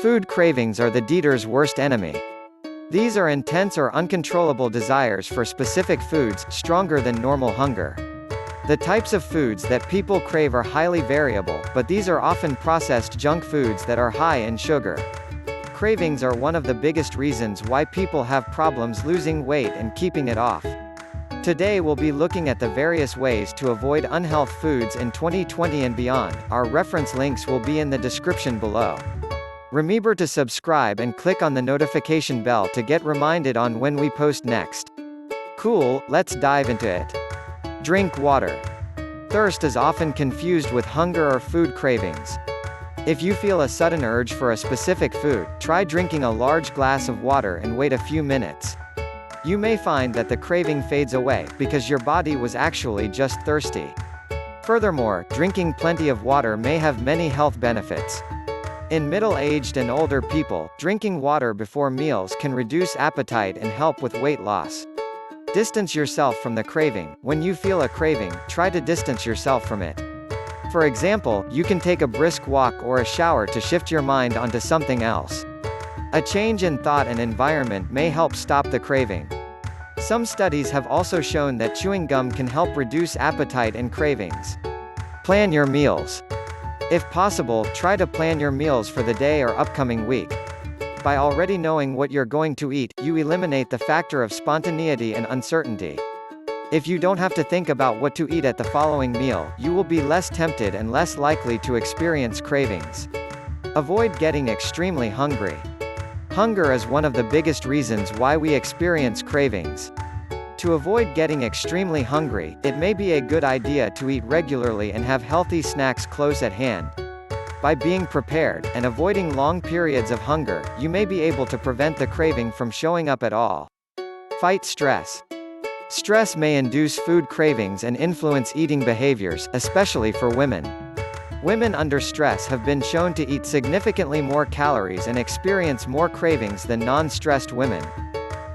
Food cravings are the eater's worst enemy. These are intense or uncontrollable desires for specific foods, stronger than normal hunger. The types of foods that people crave are highly variable, but these are often processed junk foods that are high in sugar. Cravings are one of the biggest reasons why people have problems losing weight and keeping it off. Today we'll be looking at the various ways to avoid unhealthy foods in 2020 and beyond. Our reference links will be in the description below. Remember to subscribe and click on the notification bell to get reminded on when we post next. Cool, let's dive into it. Drink water. Thirst is often confused with hunger or food cravings. If you feel a sudden urge for a specific food, try drinking a large glass of water and wait a few minutes. You may find that the craving fades away, because your body was actually just thirsty. Furthermore, drinking plenty of water may have many health benefits. In middle-aged and older people, drinking water before meals can reduce appetite and help with weight loss. Distance yourself from the craving. When you feel a craving, try to distance yourself from it. For example, you can take a brisk walk or a shower to shift your mind onto something else. A change in thought and environment may help stop the craving. Some studies have also shown that chewing gum can help reduce appetite and cravings. Plan your meals. If possible, try to plan your meals for the day or upcoming week. By already knowing what you're going to eat, you eliminate the factor of spontaneity and uncertainty. If you don't have to think about what to eat at the following meal, you will be less tempted and less likely to experience cravings. Avoid getting extremely hungry. Hunger is one of the biggest reasons why we experience cravings. To avoid getting extremely hungry, it may be a good idea to eat regularly and have healthy snacks close at hand. By being prepared, and avoiding long periods of hunger, you may be able to prevent the craving from showing up at all. Fight stress. Stress may induce food cravings and influence eating behaviors, especially for women. Women under stress have been shown to eat significantly more calories and experience more cravings than non-stressed women.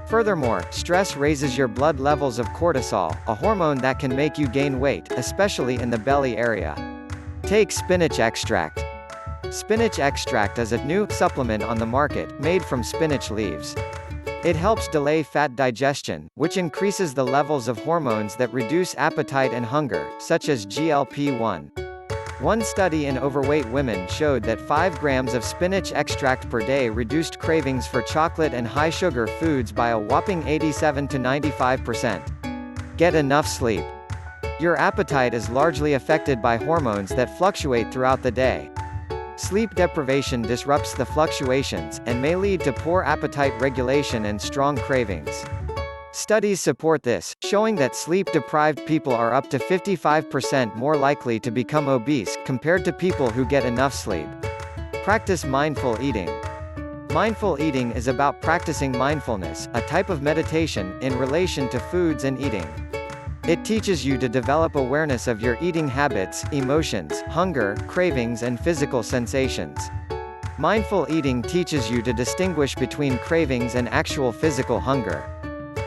Furthermore, stress raises your blood levels of cortisol, a hormone that can make you gain weight, especially in the belly area. Take spinach extract. Spinach extract is a new supplement on the market, made from spinach leaves. It helps delay fat digestion, which increases the levels of hormones that reduce appetite and hunger, such as GLP-1. One study in overweight women showed that 5 grams of spinach extract per day reduced cravings for chocolate and high-sugar foods by a whopping 87 to 95%. Get enough sleep. Your appetite is largely affected by hormones that fluctuate throughout the day. Sleep deprivation disrupts the fluctuations, and may lead to poor appetite regulation and strong cravings. Studies support this, showing that sleep-deprived people are up to 55% more likely to become obese, compared to people who get enough sleep. Practice mindful eating. Mindful eating is about practicing mindfulness, a type of meditation, in relation to foods and eating. It teaches you to develop awareness of your eating habits, emotions, hunger, cravings and physical sensations. Mindful eating teaches you to distinguish between cravings and actual physical hunger.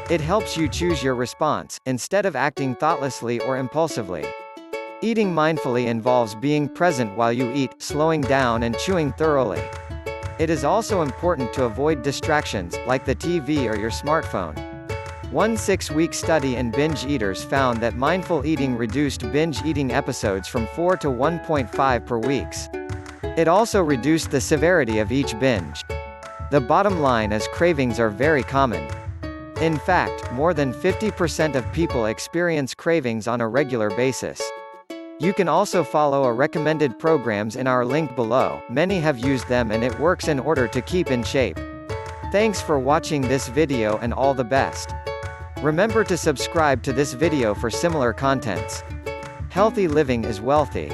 It helps you choose your response, instead of acting thoughtlessly or impulsively. Eating mindfully involves being present while you eat, slowing down and chewing thoroughly. It is also important to avoid distractions, like the TV or your smartphone. One 6-week study in binge eaters found that mindful eating reduced binge eating episodes from 4 to 1.5 per week. It also reduced the severity of each binge. The bottom line is cravings are very common. In fact, more than 50% of people experience cravings on a regular basis. You can also follow a recommended programs in our link below. Many have used them and it works in order to keep in shape. Thanks for watching this video and all the best. Remember to subscribe to this video for similar contents. Healthy living is wealthy.